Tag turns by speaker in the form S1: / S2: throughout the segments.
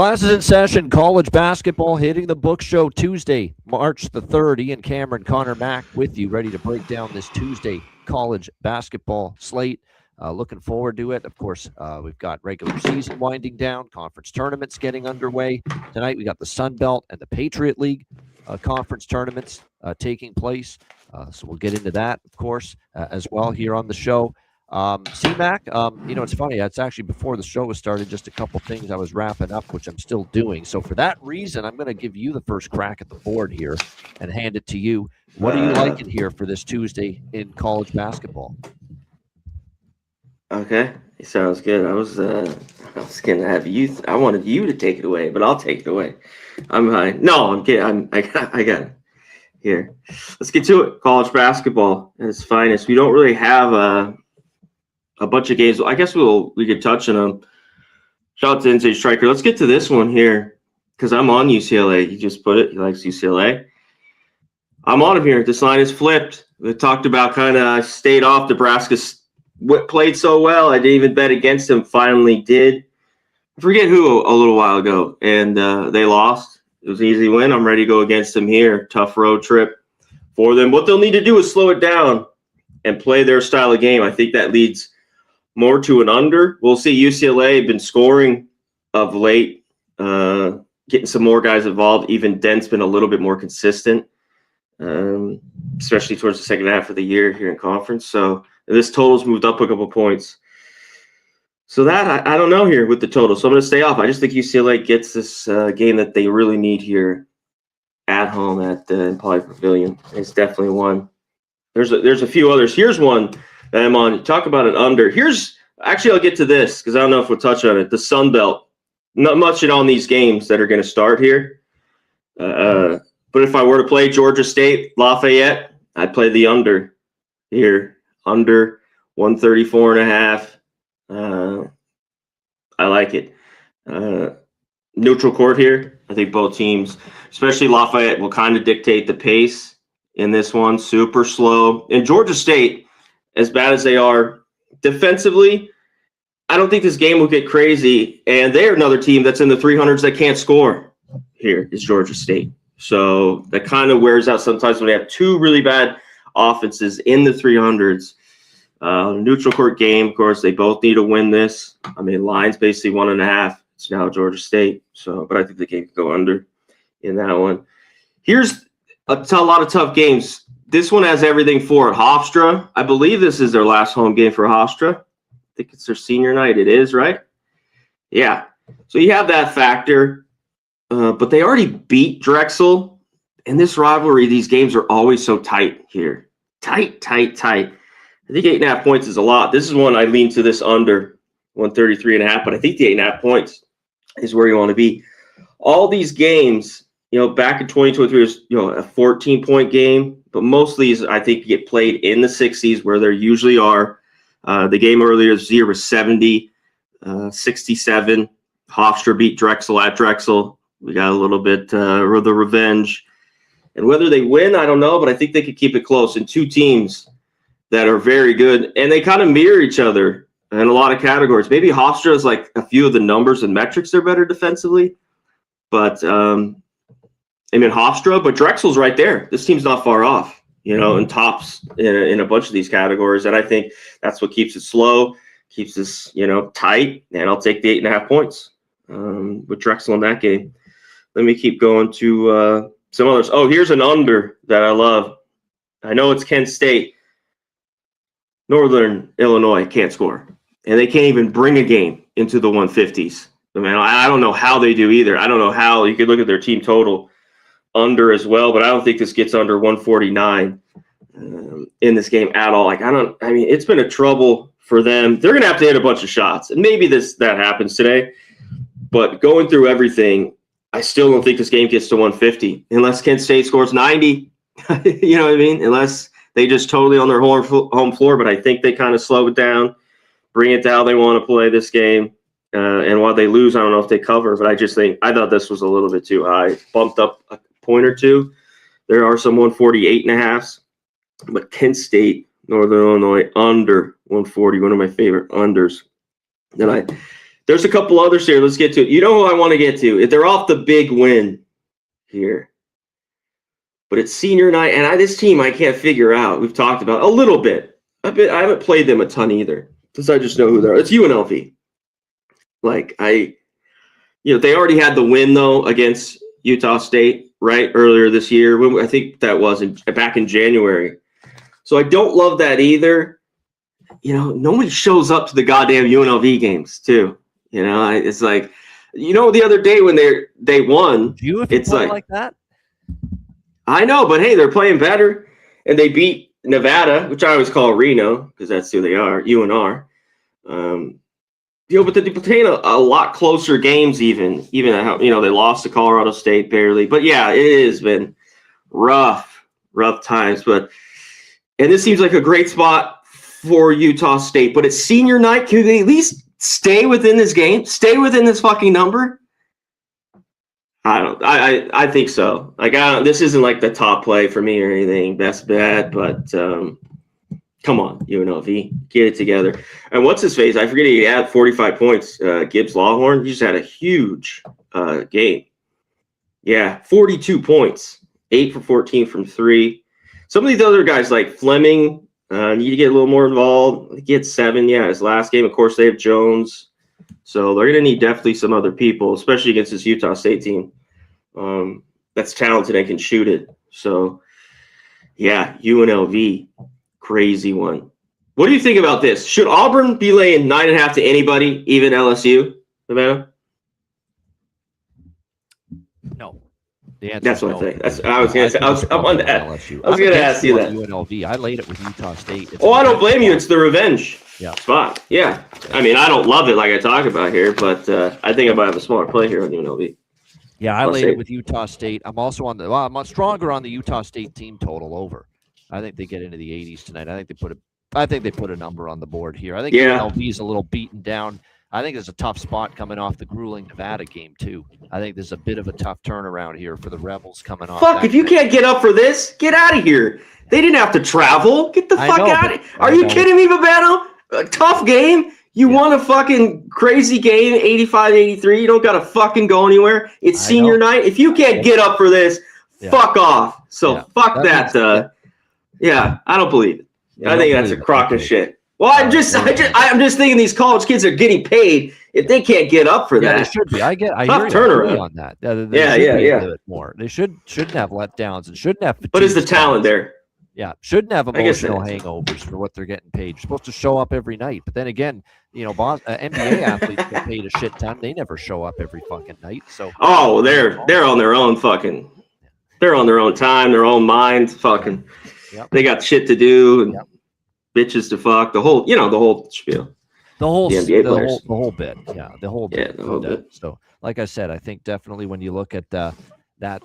S1: Classes in session, college basketball hitting the book show Tuesday, March the 3rd. Ian Cameron, Connor Mack with you, ready to break down this Tuesday college basketball slate. Looking forward to it. Of course, we've got regular season winding down, conference tournaments getting underway. Tonight we got the Sun Belt and the Patriot League conference tournaments taking place. So we'll get into that, of course, as well here on the show. C-Mac, it's funny. It's actually before the show was started, just a couple things I was wrapping up, which I'm still doing. So for that reason, I'm going to give you the first crack at the board here and hand it to you. What are you liking here for this Tuesday in college basketball?
S2: Okay, sounds good. I was gonna have you. I wanted you to take it away, but I'll take it away. I'm behind. No, I'm kidding. I got it here. Let's get to it. College basketball at its finest. We don't really have a bunch of games. I guess we could touch on them. Shout out to NJ Striker. Let's get to this one here because I'm on UCLA. He just put it. He likes UCLA. I'm on him here. This line is flipped. We talked about kind of stayed off. Nebraska played so well. I didn't even bet against him. Finally did. I forget who a little while ago, and they lost. It was an easy win. I'm ready to go against them here. Tough road trip for them. What they'll need to do is slow it down and play their style of game. I think that leads more to an under. We'll see. UCLA been scoring of late, getting some more guys involved. Even Dent's been a little bit more consistent, especially towards the second half of the year here in conference. So this total's moved up a couple points. So that, I don't know here with the total. So I'm going to stay off. I just think UCLA gets this game that they really need here at home at the Poly Pavilion. It's definitely one. There's a few others. Here's one that I'm on. Talk about an under. Actually, I'll get to this because I don't know if we'll touch on it. The Sun Belt. Not much on these games that are going to start here. But if I were to play Georgia State, Lafayette, I'd play the under here. Under 134.5. I like it. Neutral court here. I think both teams, especially Lafayette, will kind of dictate the pace in this one. Super slow. And Georgia State, as bad as they are defensively, I don't think this game will get crazy. And they're another team that's in the 300s that can't score. Here is Georgia State. So that kind of wears out sometimes when they have two really bad offenses in the 300s. Neutral court game, of course, they both need to win this. I mean, line's basically 1.5. It's now Georgia State. But I think the game could go under in that one. Here's a lot of tough games. This one has everything for it. Hofstra, I believe this is their last home game for Hofstra. I think it's their senior night. It is, right? Yeah. So you have that factor. But they already beat Drexel. In this rivalry, these games are always so tight here. Tight. I think 8.5 points is a lot. This is one I lean to this under 133.5, but I think the 8.5 points is where you want to be. All these games, back in 2023 was, a 14-point game, but most of these I think get played in the 60s where there usually are. The game earlier this year was 70, 67. Hofstra beat Drexel at Drexel. We got a little bit of the revenge. And whether they win, I don't know, but I think they could keep it close. And two teams that are very good, and they kind of mirror each other in a lot of categories. Maybe Hofstra is like a few of the numbers and metrics they're better defensively. But, Hofstra, but Drexel's right there. This team's not far off, and tops in a bunch of these categories. And I think that's what keeps it slow, keeps this, tight. And I'll take the 8.5 points with Drexel in that game. Let me keep going to some others. Oh, here's an under that I love. I know it's Kent State. Northern Illinois can't score. And they can't even bring a game into the 150s. I don't know how they do either. I don't know how. You could look at their team total under as well, but I don't think this gets under 149 in this game at all. It's been a trouble for them. They're going to have to hit a bunch of shots. And maybe that happens today. But going through everything, I still don't think this game gets to 150 unless Kent State scores 90. You know what I mean? Unless they just totally on their home floor, but I think they kind of slow it down, bring it to how they want to play this game. And while they lose, I don't know if they cover, but I thought this was a little bit too high. Bumped up a point or two. There are some 148.5s, but Kent State, Northern Illinois, under 140, one of my favorite unders. They're There's a couple others here. Let's get to it. You know who I want to get to? They're off the big win here. But it's senior night, and this team I can't figure out. We've talked about a little bit. I haven't played them a ton either, because I just know who they are. It's UNLV. They already had the win though against Utah State earlier this year. I think that was back in January. So I don't love that either. Nobody shows up to the goddamn UNLV games too. It's like, the other day when they won,
S1: it's like that.
S2: I know, but hey, they're playing better, and they beat Nevada, which I always call Reno because that's who they are, UNR. But they're playing a lot closer games, even how they lost to Colorado State barely. But yeah, it has been rough times. And this seems like a great spot for Utah State. But it's senior night. Can they at least stay within this game? Stay within this fucking number? I think so. This isn't like the top play for me or anything. Best bet, but come on, UNLV, get it together. And what's his face? I forget he had 45 points. Gibbs Lawhorn, he just had a huge game. Yeah, 42 points, 8 for 14 from 3. Some of these other guys like Fleming need to get a little more involved. He gets 7. Yeah, his last game, of course, they have Jones. So they're going to need definitely some other people, especially against this Utah State team that's talented and can shoot it. So, yeah, UNLV, crazy one. What do you think about this? Should Auburn be laying 9.5 to anybody, even LSU, Savannah?
S1: No. The answer
S2: That's
S1: is
S2: what
S1: no.
S2: I think. I was going to say. I was going to ask you that.
S1: UNLV. I laid it with Utah State.
S2: I don't blame you. It's the revenge spot. Yeah.
S1: I
S2: mean, I don't love it like I talk about here, but I think I might have a smaller play here on UNLV.
S1: Yeah, I laid it with Utah State. I'm also I'm stronger on the Utah State team total over. I think they get into the 80s tonight. I think they put a number on the board here. I think UNLV is a little beaten down. I think there's a tough spot coming off the grueling Nevada game, too. I think there's a bit of a tough turnaround here for the Rebels coming off.
S2: Fuck, if you can't get up for this, get out of here. They didn't have to travel. Get the fuck out of here. Are you kidding me, Babano? A tough game? You won a fucking crazy game, 85-83. You don't got to fucking go anywhere. It's senior night. If you can't get up for this, fuck off. So fuck that. I don't believe it. I think that's a crock of shit. Well, I'm just thinking these college kids are getting paid. If they can't get up for that,
S1: they should be. I hear
S2: turnaround
S1: on that.
S2: Yeah.
S1: A bit more. They shouldn't have letdowns and shouldn't have.
S2: But is the talent there?
S1: Yeah, shouldn't have emotional hangovers for what they're getting paid. You're supposed to show up every night, but then again, NBA athletes get paid a shit ton. They never show up every fucking night. So
S2: they're on their own fucking. They're on their own time, their own mind. Fucking, they got shit to do and bitches to fuck. The whole spiel.
S1: The whole bit.
S2: The whole bit.
S1: So, like I said, I think definitely when you look at that,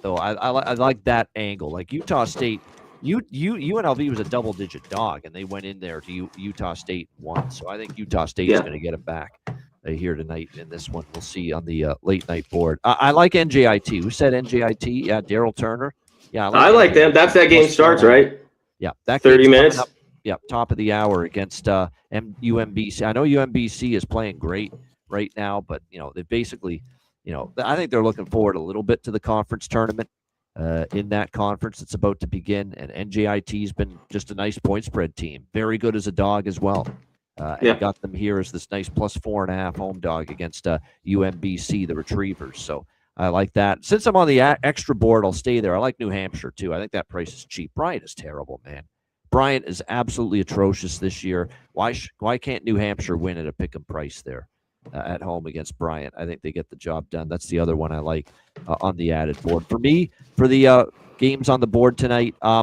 S1: though, I like that angle. Like Utah State. UNLV was a double-digit dog, and they went in there to Utah State won. So I think Utah State is going to get them back here tonight in this one. We'll see on the late-night board. I like NJIT. Who said NJIT? Yeah, Daryl Turner. Yeah,
S2: I like them. That's that game starts, right?
S1: Yeah, that
S2: 30 minutes.
S1: Top of the hour against UMBC. I know UMBC is playing great right now, but they basically, I think they're looking forward a little bit to the conference tournament. In that conference that's about to begin, and NJIT's been just a nice point spread team. Very good as a dog as well. And got them here as this nice plus 4.5 home dog against UMBC, the Retrievers. So I like that. Since I'm on the extra board, I'll stay there. I like New Hampshire too. I think that price is cheap. Bryant is terrible, man. Bryant is absolutely atrocious this year. Why can't New Hampshire win at a pick 'em price there? At home against Bryant. I think they get the job done. That's the other one I like on the added board. For me, for the games on the board tonight, I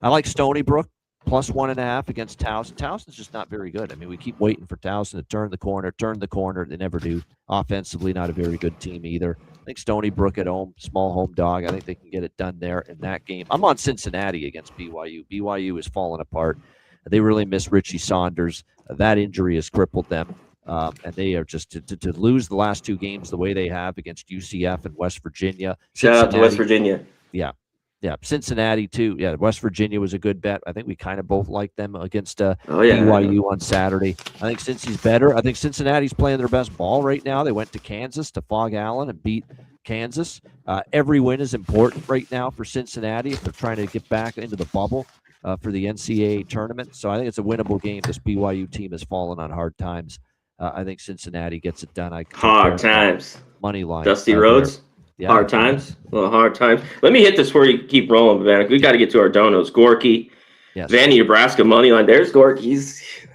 S1: like Stony Brook plus 1.5 against Towson. Towson's just not very good. I mean, we keep waiting for Towson to turn the corner. They never do. Offensively, not a very good team either. I think Stony Brook at home, small home dog. I think they can get it done there in that game. I'm on Cincinnati against BYU. BYU is falling apart. They really miss Richie Saunders. That injury has crippled them. And they are just to lose the last 2 games the way they have against UCF and West Virginia.
S2: Shout out to West Virginia.
S1: Yeah. Yeah, Cincinnati too. Yeah, West Virginia was a good bet. I think we kind of both like them against
S2: Oh yeah,
S1: BYU on Saturday. I think Cincy's better. I think Cincinnati's playing their best ball right now. They went to Kansas to Fog Allen and beat Kansas. Every win is important right now for Cincinnati if they're trying to get back into the bubble for the NCAA tournament. So I think it's a winnable game. This BYU team has fallen on hard times. I think Cincinnati gets it done. I could
S2: hard times.
S1: money line.
S2: Dusty roads.
S1: Yeah.
S2: Hard times. Well, hard times. Let me hit this before you keep rolling, Vanek. We got to get to our donos. Gorky,
S1: Yes.
S2: Vandy, Nebraska money line. There's Gorky.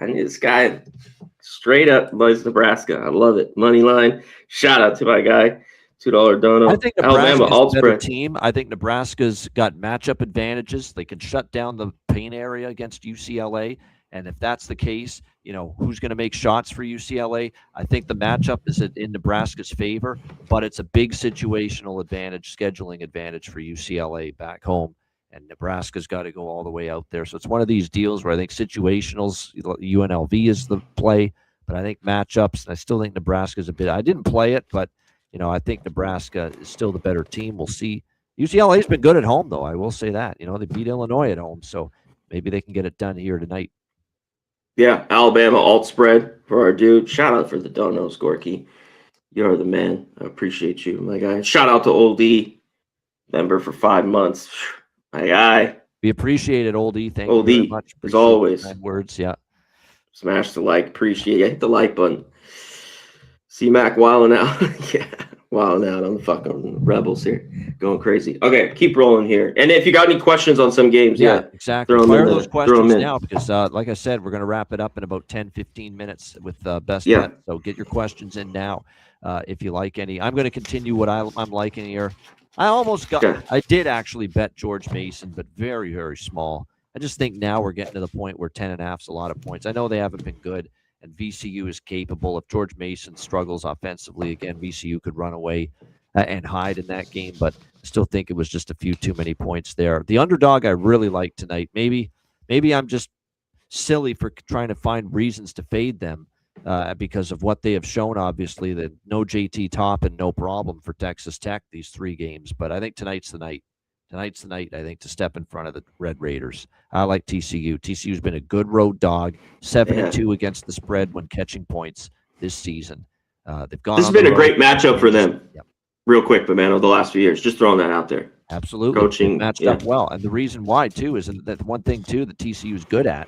S2: I need this guy straight up loves Nebraska. I love it. Money line. Shout out to my guy. $2 dono.
S1: I think Nebraska's a better team. I think Nebraska's got matchup advantages. They can shut down the paint area against UCLA. And if that's the case, who's going to make shots for UCLA? I think the matchup is in Nebraska's favor, but it's a big situational advantage, scheduling advantage for UCLA back home. And Nebraska's got to go all the way out there. So it's one of these deals where I think situationals, UNLV is the play, but I think matchups, and I still think Nebraska's a bit. I didn't play it, but I think Nebraska is still the better team. We'll see. UCLA's been good at home, though. I will say that. They beat Illinois at home, so maybe they can get it done here tonight.
S2: Yeah, Alabama alt spread for our dude. Shout out for the donos, Gorky. You're the man. I appreciate you, my guy. Shout out to Old E, member for 5 months. My guy.
S1: We appreciate it, Old E. Thank you very much.
S2: As always.
S1: Words, yeah.
S2: Smash the like. Appreciate it. Hit the like button. C-Mac wilding out. Yeah, wilding out on the fucking Rebels here. Going crazy. Okay, keep rolling here. And if you got any questions on some games,
S1: exactly. Fire those questions now because, like I said, we're going to wrap it up in about 10, 15 minutes with Best Bet. So get your questions in now if you like any. I'm going to continue what I'm liking here. I did actually bet George Mason, but very, very small. I just think now we're getting to the point where 10.5 is a lot of points. I know they haven't been good. And VCU is capable. If George Mason struggles offensively again, VCU could run away and hide in that game. But I still think it was just a few too many points there. The underdog I really like tonight. Maybe I'm just silly for trying to find reasons to fade them because of what they have shown. Obviously, that no JT Toppin, no problem for Texas Tech these 3 games. But I think tonight's the night. Tonight's the night, I think, to step in front of the Red Raiders. I like TCU. TCU's been a good road dog, 7-2 against the spread when catching points this season. They've gone.
S2: This has been a great matchup for them. Yep. Real quick, but man, over the last few years, just throwing that out there.
S1: Absolutely,
S2: coaching
S1: matched up well, and the reason why too is that one thing too that TCU is good at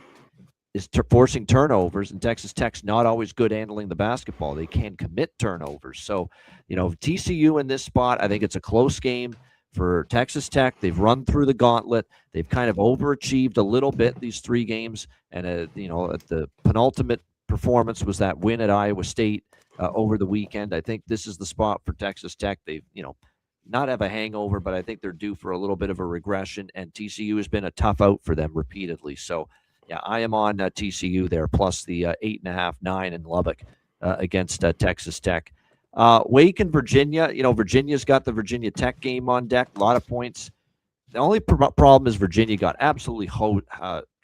S1: is forcing turnovers, and Texas Tech's not always good handling the basketball. They can commit turnovers, so TCU in this spot, I think it's a close game. For Texas Tech, they've run through the gauntlet. They've kind of overachieved a little bit these 3 games. And, at the penultimate performance was that win at Iowa State over the weekend. I think this is the spot for Texas Tech. They've, not have a hangover, but I think they're due for a little bit of a regression. And TCU has been a tough out for them repeatedly. So, yeah, I am on TCU there, plus the 8.5, 9 in Lubbock against Texas Tech. Wake and Virginia, Virginia's got the Virginia Tech game on deck, a lot of points. The only problem is Virginia got absolutely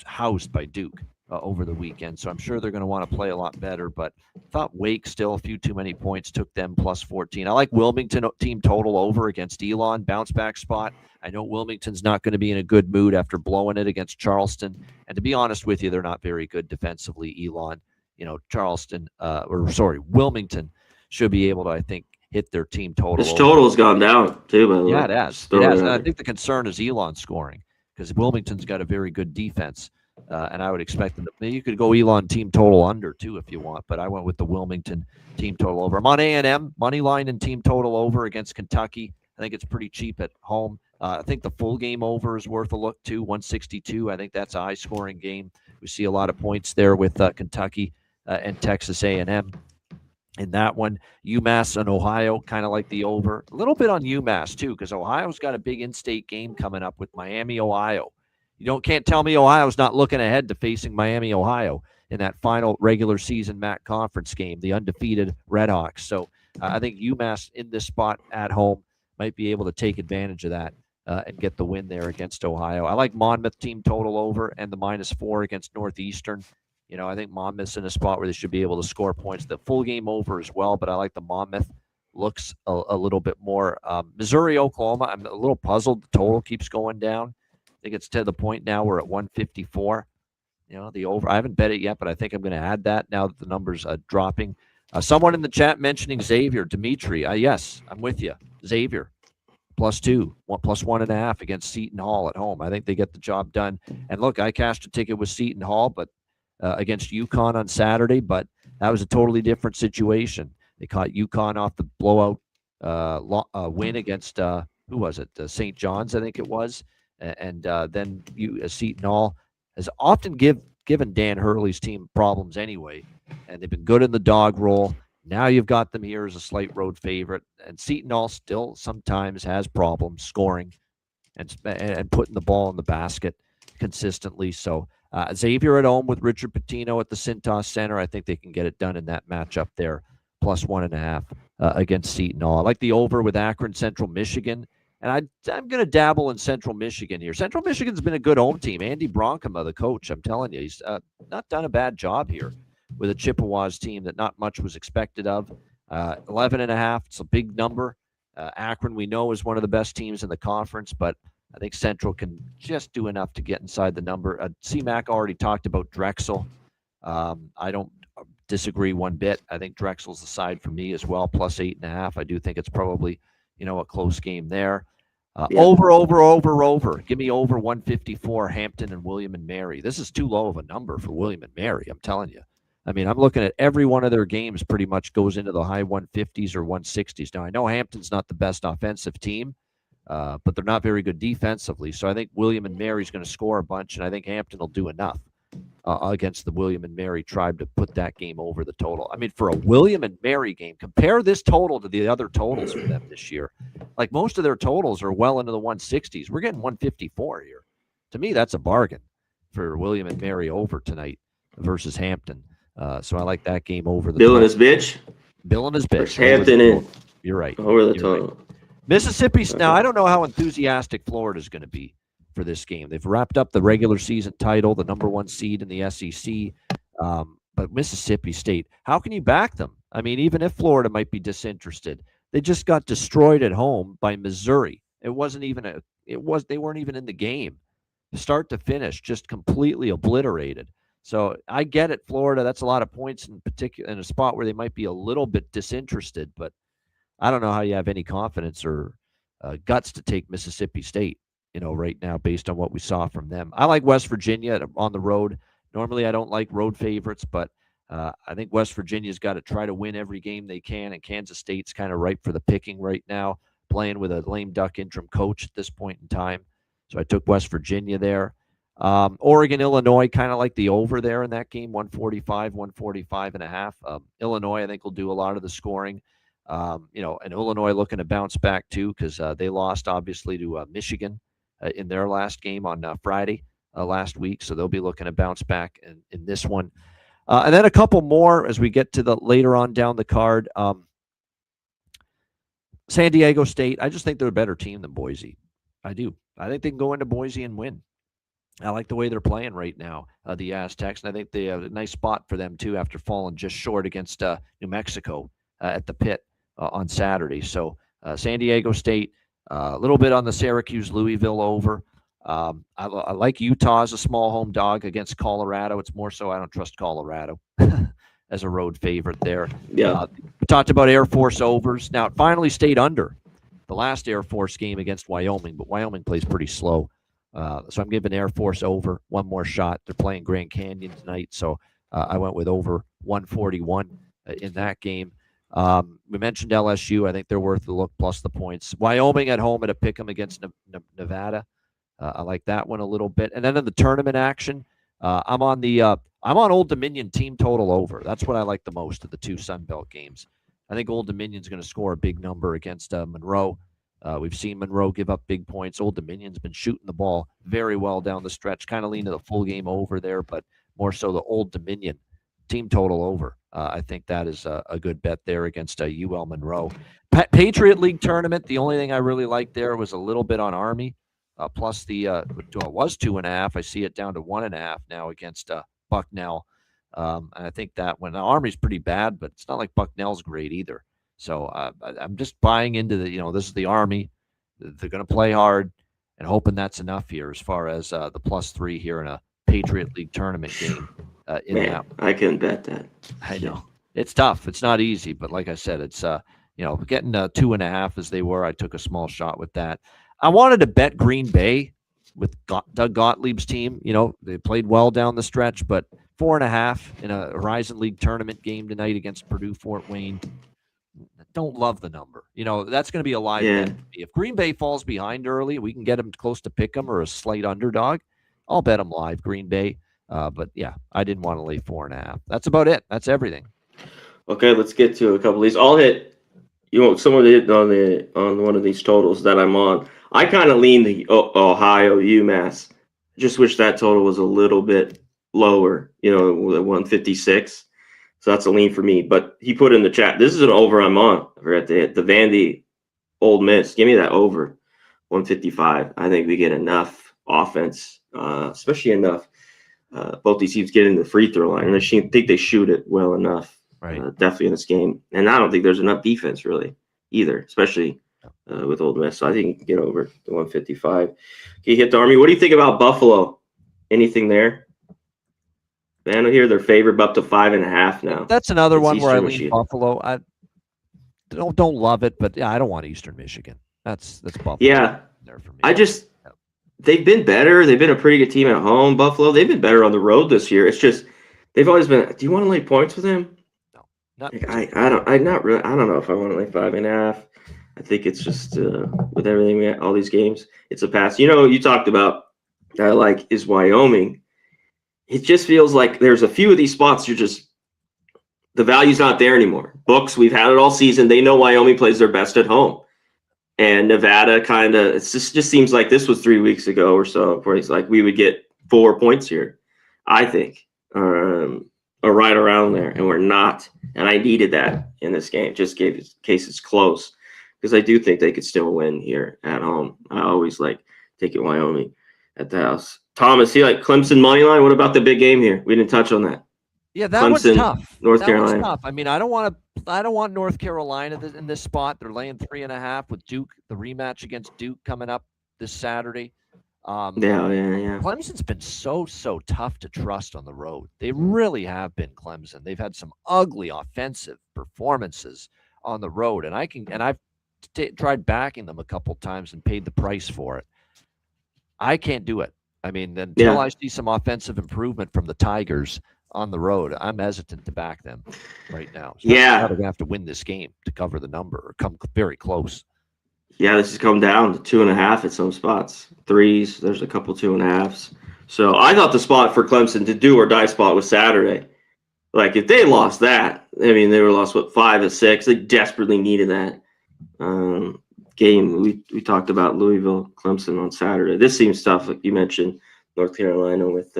S1: housed by Duke over the weekend, so I'm sure they're going to want to play a lot better, but I thought Wake still a few too many points, took them plus 14. I like Wilmington team total over against Elon, bounce back spot. I know Wilmington's not going to be in a good mood after blowing it against Charleston, and to be honest with you, they're not very good defensively, Elon. Wilmington should be able to, I think, hit their team total.
S2: This total's gone down, too, by the way.
S1: Yeah, it has. And I think the concern is Elon scoring because Wilmington's got a very good defense, and I would expect them to. You could go Elon team total under, too, if you want, but I went with the Wilmington team total over. I'm on A&M, money line and team total over against Kentucky. I think it's pretty cheap at home. I think the full game over is worth a look, too, 162. I think that's a high-scoring game. We see a lot of points there with Kentucky and Texas A&M. In that one, UMass and Ohio, kind of like the over. A little bit on UMass, too, because Ohio's got a big in-state game coming up with Miami, Ohio. Can't tell me Ohio's not looking ahead to facing Miami, Ohio in that final regular season MAC conference game, the undefeated Redhawks. So I think UMass in this spot at home might be able to take advantage of that and get the win there against Ohio. I like Monmouth team total over and the -4 against Northeastern. I think Monmouth's in a spot where they should be able to score points. The full game over as well, but I like the Monmouth looks a little bit more. Missouri, Oklahoma, I'm a little puzzled. The total keeps going down. I think it's to the point now we're at 154. The over. I haven't bet it yet, but I think I'm going to add that now that the numbers are dropping. Someone in the chat mentioning Xavier, Dimitri. Yes, I'm with you. Xavier, +2, +1.5 against Seton Hall at home. I think they get the job done. And look, I cashed a ticket with Seton Hall, but against UConn on Saturday, but that was a totally different situation. They caught UConn off the blowout win against who was it? St. John's, I think it was. And then Seton Hall has often given Dan Hurley's team problems anyway, and they've been good in the dog roll. Now you've got them here as a slight road favorite, and Seton Hall still sometimes has problems scoring and putting the ball in the basket consistently. So Xavier at home with Richard Pitino at the Cintas Center. I think they can get it done in that matchup there, +1.5 against Seton Hall. I like the over with Akron Central Michigan. And I'm going to dabble in Central Michigan here. Central Michigan's been a good home team. Andy Bronkema, the coach, I'm telling you, he's not done a bad job here with a Chippewas team that not much was expected of. 11.5, it's a big number. Akron, we know, is one of the best teams in the conference, but I think Central can just do enough to get inside the number. CMAC already talked about Drexel. I don't disagree one bit. I think Drexel's the side for me as well, +8.5. I do think it's probably, a close game there. Over. Give me over 154, Hampton and William and Mary. This is too low of a number for William and Mary, I'm telling you. I mean, I'm looking at every one of their games pretty much goes into the high 150s or 160s. Now, I know Hampton's not the best offensive team, but they're not very good defensively. So I think William and Mary's going to score a bunch, and I think Hampton will do enough against the William and Mary tribe to put that game over the total. I mean, for a William and Mary game, compare this total to the other totals for them this year. Like most of their totals are well into the 160s. We're getting 154 here. To me, that's a bargain for William and Mary over tonight versus Hampton. So I like that game over the
S2: Bill
S1: total.
S2: and his bitch.
S1: Bill and his bitch.
S2: Hampton in.
S1: You're right.
S2: Over the total.
S1: Right. Mississippi. Now, I don't know how enthusiastic Florida's going to be for this game. They've wrapped up the regular season title, the number 1 seed in the SEC. But Mississippi State, how can you back them? I mean, even if Florida might be disinterested, they just got destroyed at home by Missouri. They weren't even in the game. Start to finish, just completely obliterated. So I get it, Florida. That's a lot of points in particular in a spot where they might be a little bit disinterested, but I don't know how you have any confidence or guts to take Mississippi State, right now based on what we saw from them. I like West Virginia on the road. Normally I don't like road favorites, but I think West Virginia's got to try to win every game they can, and Kansas State's kind of ripe for the picking right now, playing with a lame duck interim coach at this point in time. So I took West Virginia there. Oregon, Illinois, kind of like the over there in that game, 145.5. Illinois, I think, will do a lot of the scoring. And Illinois looking to bounce back too because they lost obviously to Michigan in their last game on Friday last week, so they'll be looking to bounce back in this one. And then a couple more as we get to the later on down the card. San Diego State, I just think they're a better team than Boise. I do. I think they can go into Boise and win. I like the way they're playing right now, the Aztecs, and I think they have a nice spot for them too after falling just short against New Mexico at the pit on Saturday. So San Diego State, a little bit on the Syracuse-Louisville over. I like Utah as a small home dog against Colorado. It's more so I don't trust Colorado as a road favorite there.
S2: Yeah.
S1: We talked about Air Force overs. Now, it finally stayed under the last Air Force game against Wyoming, but Wyoming plays pretty slow. So I'm giving Air Force over one more shot. They're playing Grand Canyon tonight, so I went with over 141 in that game. We mentioned LSU. I think they're worth the look plus the points. Wyoming at home at a pick 'em against Nevada. I like that one a little bit. And then in the tournament action, I'm on Old Dominion team total over. That's what I like the most of the two Sun Belt games. I think Old Dominion's going to score a big number against Monroe. We've seen Monroe give up big points. Old Dominion's been shooting the ball very well down the stretch. Kind of lean to the full game over there, but more so the Old Dominion team total over. I think that is a good bet there against UL Monroe. Patriot League tournament, the only thing I really liked there was a little bit on Army, plus it was 2.5. I see it down to 1.5 now against Bucknell. And I think that when the Army's pretty bad, but it's not like Bucknell's great either. So I'm just buying into this is the Army. They're going to play hard and hoping that's enough here as far as the +3 here in a Patriot League tournament game.
S2: Man,
S1: that
S2: I couldn't bet that.
S1: I know it's tough. It's not easy, but like I said, it's getting 2.5 as they were. I took a small shot with that. I wanted to bet Green Bay with Doug Gottlieb's team. They played well down the stretch, but 4.5 in a Horizon League tournament game tonight against Purdue Fort Wayne. Don't love the number. That's going to be a live bet. If Green Bay falls behind early, we can get them close to pick them or a slight underdog. I'll bet them live, Green Bay. But yeah, I didn't want to lay 4.5. That's about it. That's everything.
S2: Okay, let's get to a couple of these. I'll hit. Someone hit on one of these totals that I'm on. I kind of lean the Ohio UMass. Just wish that total was a little bit lower. 156. So that's a lean for me. But he put in the chat, this is an over I'm on. We're at the Vandy Old Miss. Give me that over 155. I think we get enough offense, especially enough. Both these teams get in the free throw line, and I think they shoot it well enough.
S1: Right.
S2: Definitely in this game. And I don't think there's enough defense really either, especially with Old Miss. So I think you can get over the 155. Can you hit the Army? What do you think about Buffalo? Anything there? Man, I hear they're favored up to 5.5 now.
S1: That's another one where I lean Buffalo. I don't love it, but yeah, I don't want Eastern Michigan. That's Buffalo.
S2: Yeah.
S1: There for me.
S2: They've been better. They've been a pretty good team at home. Buffalo, they've been better on the road this year. It's just they've always been. Do you want to lay points with them? I don't know if I want to lay 5.5. I think it's just with everything all these games, it's a pass. You talked about that I like is Wyoming. It just feels like there's a few of these spots the value's not there anymore. Books, we've had it all season. They know Wyoming plays their best at home. And Nevada it just seems like this was 3 weeks ago or so where it's like we would get 4 points here, I think. Or right around there, and we're not. And I needed that in this game, just in case it's close, because I do think they could still win here at home. I always like taking Wyoming at the house. Thomas, he like Clemson money line. What about the big game here? We didn't touch on that.
S1: Yeah, that one's tough.
S2: North Carolina.
S1: Tough. I mean, I don't want North Carolina in this spot. They're laying 3.5 with Duke. The rematch against Duke coming up this Saturday.
S2: Yeah.
S1: Clemson's been so tough to trust on the road. They really have been. Clemson. They've had some ugly offensive performances on the road, and I've tried backing them a couple times and paid the price for it. I can't do it. I mean, until I see some offensive improvement from the Tigers on the road, I'm hesitant to back them right now. So they're going to have to win this game to cover the number or come very close.
S2: Yeah, this has come down to 2.5 at some spots. 3s, there's a couple 2.5s. So I thought the spot for Clemson to do or die spot was Saturday. Like if they lost that, I mean, they were lost 5 of 6. They desperately needed that game. We talked about Louisville, Clemson on Saturday. This seems tough, like you mentioned, North Carolina with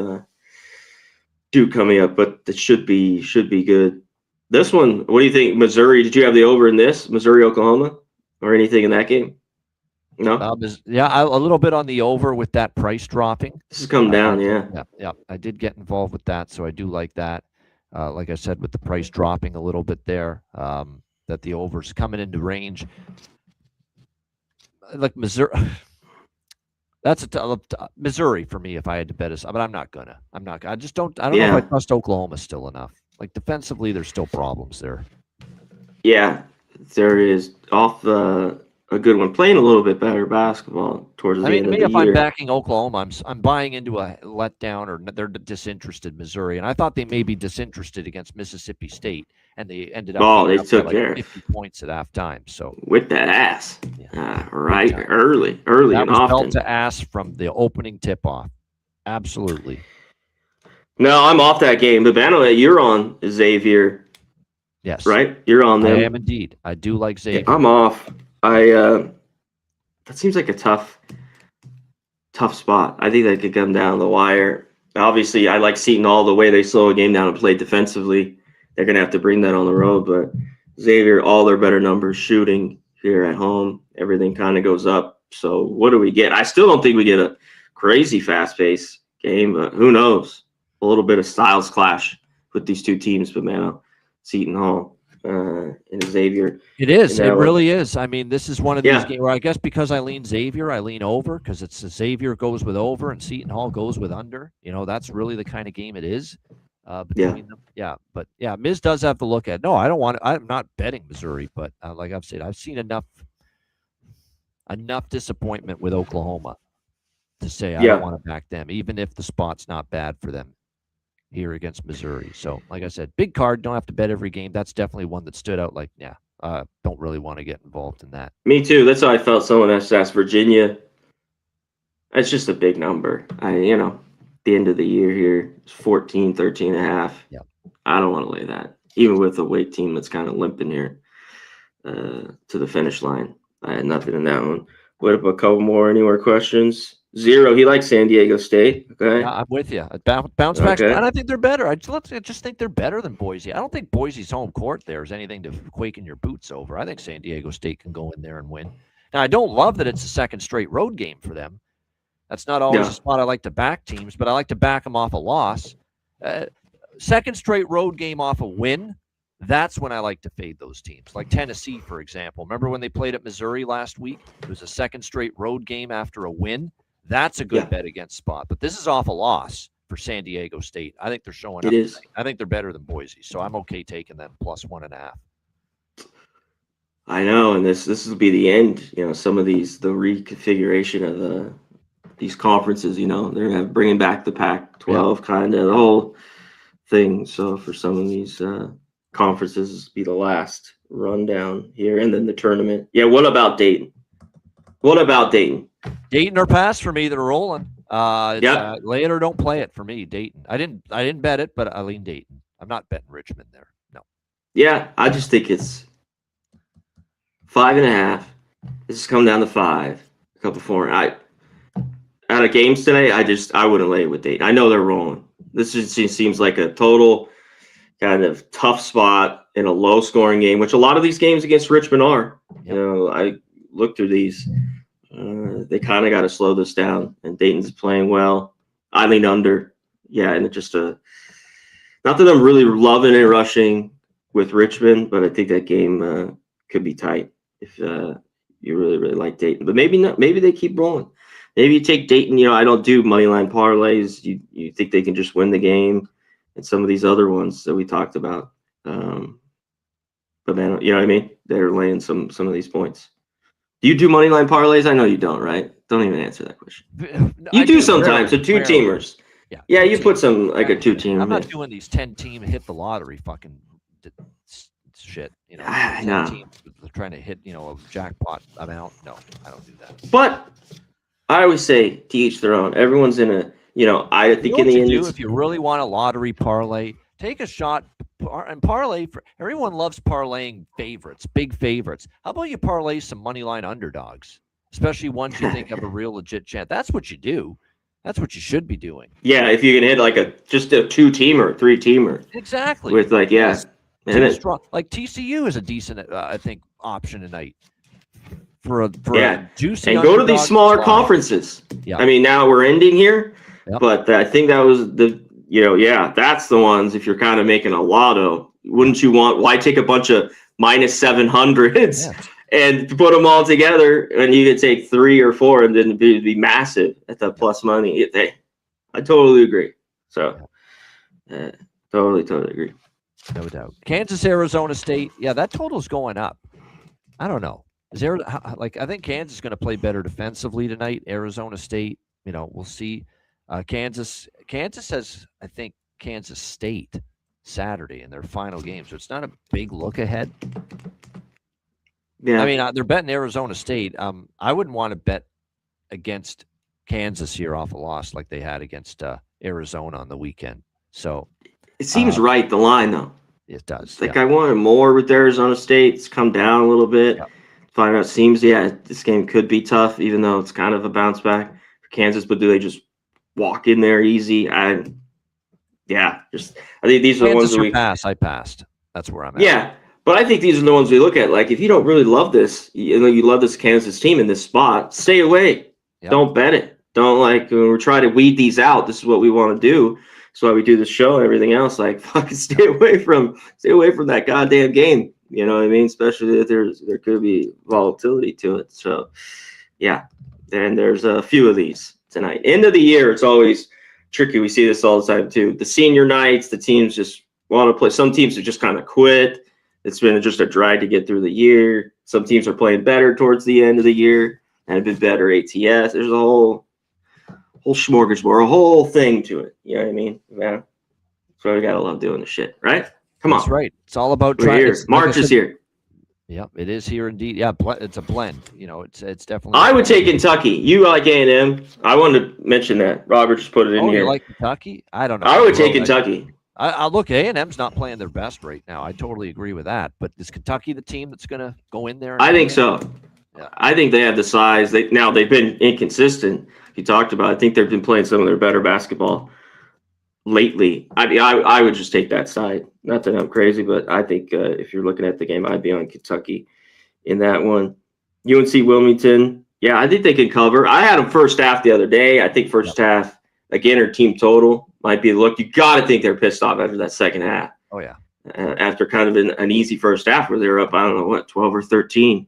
S2: Duke coming up, but it should be good. This one, what do you think? Missouri? Did you have the over in this? Missouri, Oklahoma? Or anything in that game? No?
S1: A little bit on the over with that price dropping.
S2: This has come down,
S1: Yeah. I did get involved with that, so I do like that. Like I said, with the price dropping a little bit there, that the over's coming into range. Like Missouri, that's Missouri for me if I had to bet us, but I'm not gonna. I just don't. I don't know if I trust Oklahoma still enough. Like defensively, there's still problems there.
S2: Yeah. There is off a good one, playing a little bit better basketball towards the end of the year.
S1: If I'm backing Oklahoma, I'm buying into a letdown or they're disinterested Missouri, and I thought they may be disinterested against Mississippi State, and they ended up.
S2: They took care
S1: 50 points at halftime. So
S2: with that ass, right, early, that and
S1: was
S2: often.
S1: Belt to ass from the opening tip off. Absolutely.
S2: No, I'm off that game. But Bano, you're on Xavier.
S1: Yes.
S2: Right? You're on them.
S1: I am indeed. I do like Xavier.
S2: I'm off. That seems like a tough spot. I think that could come down the wire. Obviously, I like Seton Hall, the way they slow a game down and play defensively. They're going to have to bring that on the road. But Xavier, all their better numbers shooting here at home. Everything kind of goes up. So what do we get? I still don't think we get a crazy fast-paced game, but who knows? A little bit of styles clash with these two teams, but man, Seton Hall in Xavier.
S1: It is.
S2: And,
S1: It really is. I mean, this is one of these
S2: Yeah.
S1: games where I guess because I lean Xavier, I lean over because it's Xavier goes with over and Seton Hall goes with under. That's really the kind of game it is between them. Yeah, but yeah, Miz does have to look at. No, I don't want. I'm not betting Missouri, but like I've said, I've seen enough disappointment with Oklahoma to say I don't want to back them, even if the spot's not bad for them here against Missouri. So, like I said, big card. Don't have to bet every game. That's definitely one that stood out. Like, yeah, don't really want to get involved in that.
S2: Me too. That's how I felt. Someone asked Virginia. It's just a big number. The end of the year here, it's 14, 13 and a half.
S1: Yeah.
S2: I don't want to lay that, even with a weight team that's kind of limping here to the finish line. I had nothing in that one. What about a couple more? Any more questions? Zero. He likes San Diego State. Okay.
S1: Yeah, I'm with you. Bounce back. Okay. And I think they're better. I just think they're better than Boise. I don't think Boise's home court there is anything to quake in your boots over. I think San Diego State can go in there and win. Now, I don't love that it's a second straight road game for them. That's not always a spot I like to back teams, but I like to back them off a loss. Second straight road game off a win, that's when I like to fade those teams. Like Tennessee, for example. Remember when they played at Missouri last week? It was a second straight road game after a win. That's a good bet against spot. But this is off a loss for San Diego State. I think they're showing up. I think they're better than Boise, so I'm okay taking them plus 1.5.
S2: I know, and this will be the end. Some of the reconfiguration of these conferences. They're bringing back the Pac-12 kind of the whole thing. So for some of these conferences, this will be the last rundown here, and then the tournament. Yeah. What about Dayton?
S1: Dayton or pass for me. They're rolling. Lay it or don't play it for me. Dayton. I didn't bet it, but I lean Dayton. I'm not betting Richmond there. No.
S2: Yeah, I just think it's 5.5. This is coming down to 5. A couple 4. Out of games today, I wouldn't lay it with Dayton. I know they're rolling. This just seems like a total kind of tough spot in a low-scoring game, which a lot of these games against Richmond are. Yep. I looked through these. They kind of got to slow this down, and Dayton's playing well. I lean under. Yeah, and it's just not that I'm really loving and rushing with Richmond, but I think that game could be tight if you really, really like Dayton. But maybe not. Maybe they keep rolling. Maybe you take Dayton. I don't do money line parlays. You think they can just win the game, and some of these other ones that we talked about. But man, you know what I mean? They're laying some of these points. Do you do money line parlays? I know you don't, right? Don't even answer that question. You do sometimes. So 2-teamers. Yeah, you put some like a 2-team.
S1: I'm not doing these 10-team hit the lottery fucking shit.
S2: I know.
S1: Teams trying to hit a jackpot amount. No, I don't do that.
S2: But I always say to each their own. Everyone's in a I think in the end,
S1: if you really want a lottery parlay, take a shot and parlay. Everyone loves parlaying favorites, big favorites. How about you parlay some money line underdogs, especially ones you think have a real legit chance? That's what you do. That's what you should be doing.
S2: Yeah, if you can hit like just a 2-teamer, 3-teamer.
S1: Exactly.
S2: With like
S1: like TCU is a decent, I think, option tonight for a juicy.
S2: And go to these smaller conferences. Yeah. I mean, now we're ending here, but I think that was that's the ones. If you're kind of making a lotto, wouldn't you want? Why take a bunch of minus 700s and put them all together, and you could take 3 or 4, and then it'd be massive at the plus money. I totally agree. So, totally agree.
S1: No doubt. Kansas, Arizona State. Yeah, that total's going up. I don't know. I think Kansas is going to play better defensively tonight. Arizona State, we'll see. Kansas has, I think, Kansas State Saturday in their final game, so it's not a big look ahead. Yeah, I mean, they're betting Arizona State. I wouldn't want to bet against Kansas here off a loss like they had against Arizona on the weekend. So
S2: it seems right, the line, though.
S1: It does.
S2: I wanted more with Arizona State. It's come down a little bit. Yep. Find out, seems, this game could be tough, even though it's kind of a bounce back for Kansas. But do they just walk in there easy? I think these are the ones
S1: I passed. That's where I'm at.
S2: Yeah, but I think these are the ones we look at. Like, if you don't really love this, you love this Kansas team in this spot, stay away. Yep. Don't bet it. Don't when we're trying to weed these out. This is what we want to do. That's why we do the show and everything else. Like, fucking stay away from that goddamn game. You know what I mean? Especially if there could be volatility to it. So, yeah. And there's a few of these tonight. End of the year, it's always tricky. We see this all the time too. The senior nights, the teams just want to play. Some teams have just kind of quit. It's been just a drag to get through the year. Some teams are playing better towards the end of the year and a bit better ATS. There's a whole smorgasbord, a whole thing to it. You know what I mean? Yeah. So we gotta love doing the shit, right? Come on.
S1: That's right. It's all about
S2: We're here. March is here.
S1: Yep, it is here indeed. Yeah, it's a blend. You know, it's definitely.
S2: I would take Kentucky. You like A&M. I wanted to mention that. Robert just put it in here.
S1: You like Kentucky? I don't know.
S2: I would take Kentucky.
S1: I look, A&M's not playing their best right now. I totally agree with that. But is Kentucky the team that's going to go in there?
S2: I think so. Yeah. I think they have the size. They've been inconsistent. You talked about. I think they've been playing some of their better basketball lately. I would just take that side. Not that I'm crazy, but I think if you're looking at the game, I'd be on Kentucky in that one. UNC Wilmington. Yeah, I think they can cover. I had them first half the other day. I think first half, again, or team total might be the look. You got to think they're pissed off after that second half.
S1: Oh, yeah.
S2: After kind of an easy first half where they were up, I don't know, 12 or 13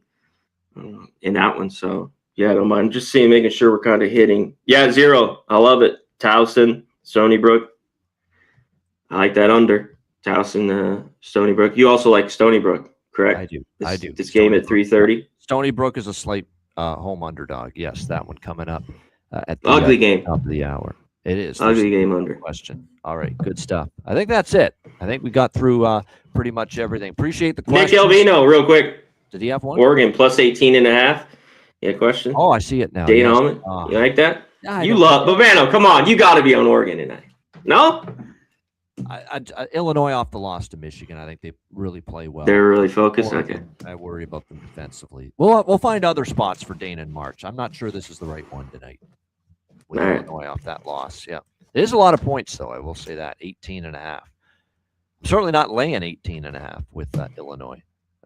S2: in that one. So, yeah, I don't mind. Just making sure we're kind of hitting. Yeah, 0. I love it. Towson, Stony Brook. I like that under. Towson, Stony Brook. You also like Stony Brook, correct?
S1: I do.
S2: This game at 3:30.
S1: Stony Brook is a slight home underdog. Yes, that one coming up at the
S2: ugly game
S1: top of the hour. It is
S2: ugly game under.
S1: Question. All right, good stuff. I think that's it. I think we got through pretty much everything. Appreciate the questions.
S2: Nick Elvino, real quick.
S1: Did he have one?
S2: Oregon plus 18.5. Yeah, question.
S1: Oh, I see it now.
S2: Dane Allman. You like that? You love Bavano. Come on, you got to be on Oregon tonight. No.
S1: Illinois off the loss to Michigan. I think they really play well.
S2: They're really focused. Okay.
S1: I worry about them defensively. We'll find other spots for Dane in March. I'm not sure this is the right one tonight. With Illinois off that loss. Yeah. It is a lot of points, though. I will say that 18.5. I'm certainly not laying 18.5 with Illinois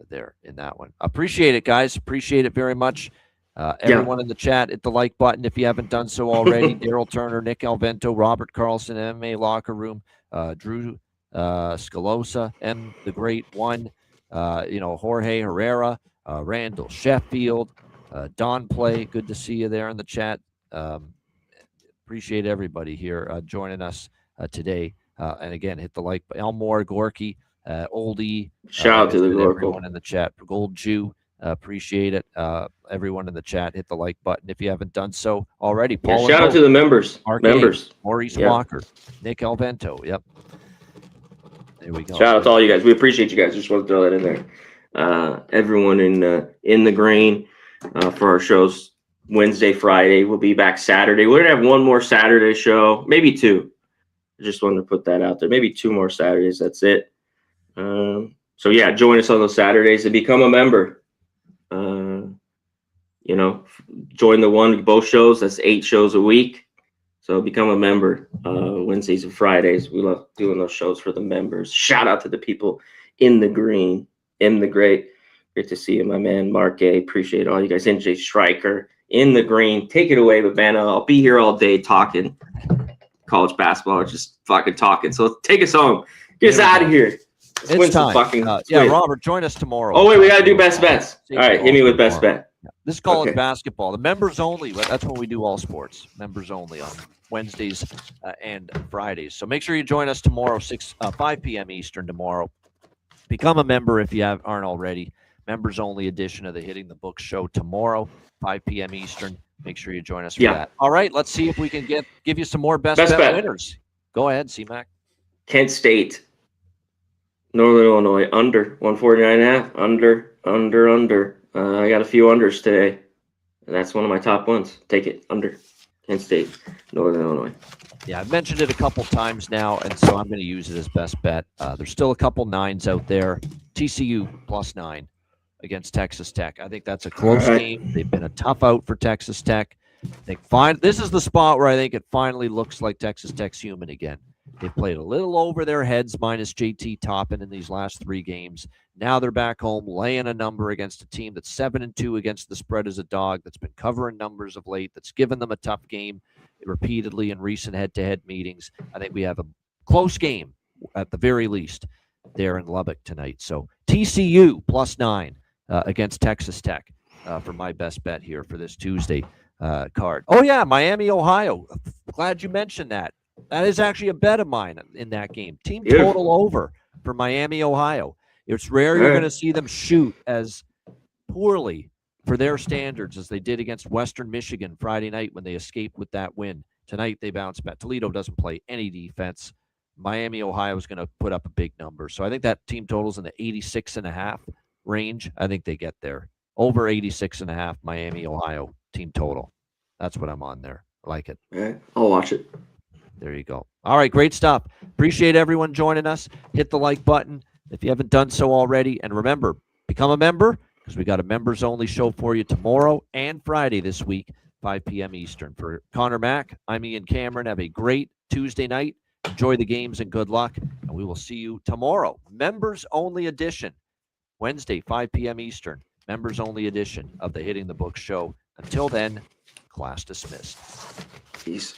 S1: there in that one. Appreciate it, guys. Appreciate it very much. Everyone in the chat, hit the like button if you haven't done so already. Daryl Turner, Nick Alvento, Robert Carlson, MMA Locker Room, Drew Scalosa, M the Great One, Jorge Herrera, Randall Sheffield, Don Play. Good to see you there in the chat. Appreciate everybody here joining us today. And again, hit the like. Elmore, Gorky, Oldie.
S2: Shout out to the Gorky.
S1: Everyone in the chat. Gold Jew. Appreciate it. Everyone in the chat, hit the like button if you haven't done so already. Paul,
S2: shout out to the members.
S1: Maurice Walker, Nick Alvento. Yep. There we go.
S2: Shout out to all you guys. We appreciate you guys. Just want to throw that in there. Everyone in the grain for our shows Wednesday, Friday. We'll be back Saturday. We're gonna have one more Saturday show, maybe 2. I just wanted to put that out there. Maybe 2 more Saturdays. That's it. So yeah, join us on those Saturdays and become a member. Join both shows. That's 8 shows a week. So become a member Wednesdays and Fridays. We love doing those shows for the members. Shout out to the people in the green. M the Great. Great to see you, my man. Mark A. Appreciate all you guys. NJ Stryker in the green. Take it away, Bavana. I'll be here all day talking college basketball or just fucking talking. So take us home. Get us out of here.
S1: It's time. Robert, join us tomorrow.
S2: Oh, wait, we got to do best bets. All right, hit me with best bet.
S1: This is college basketball. The members only. That's when we do all sports. Members only on Wednesdays and Fridays. So make sure you join us tomorrow, 5 p.m. Eastern tomorrow. Become a member if you aren't already. Members only edition of the Hitting the Books show tomorrow, 5 p.m. Eastern. Make sure you join us for that. All right, let's see if we can give you some more best bet winners. Go ahead, C-Mac.
S2: Kent State. Northern Illinois, under 149.5, under. I got a few unders today, and that's one of my top ones. Take it, under. Kent State, Northern Illinois.
S1: Yeah, I've mentioned it a couple times now, and so I'm going to use it as best bet. There's still a couple 9s out there. TCU +9 against Texas Tech. I think that's a close game. They've been a tough out for Texas Tech. This is the spot where I think it finally looks like Texas Tech's human again. They played a little over their heads minus JT Toppin in these last 3 games. Now they're back home laying a number against a team that's 7-2 against the spread as a dog, that's been covering numbers of late, that's given them a tough game repeatedly in recent head-to-head meetings. I think we have a close game at the very least there in Lubbock tonight. So TCU +9 against Texas Tech for my best bet here for this Tuesday card. Oh, yeah, Miami, Ohio. Glad you mentioned that. That is actually a bet of mine in that game. Team total over for Miami, Ohio. It's rare you're going to see them shoot as poorly for their standards as they did against Western Michigan Friday night when they escaped with that win. Tonight they bounce back. Toledo doesn't play any defense. Miami, Ohio is going to put up a big number. So I think that team total's in the 86.5 range. I think they get there. Over 86.5 Miami, Ohio team total. That's what I'm on there. I like it.
S2: All right, I'll watch it.
S1: There you go. All right, great stuff. Appreciate everyone joining us. Hit the like button if you haven't done so already. And remember, become a member because we got a members-only show for you tomorrow and Friday this week, 5 p.m. Eastern. For Connor Mack, I'm Ian Cameron. Have a great Tuesday night. Enjoy the games and good luck. And we will see you tomorrow. Members-only edition, Wednesday, 5 p.m. Eastern. Members-only edition of the Hitting the Books show. Until then, class dismissed.
S2: Peace.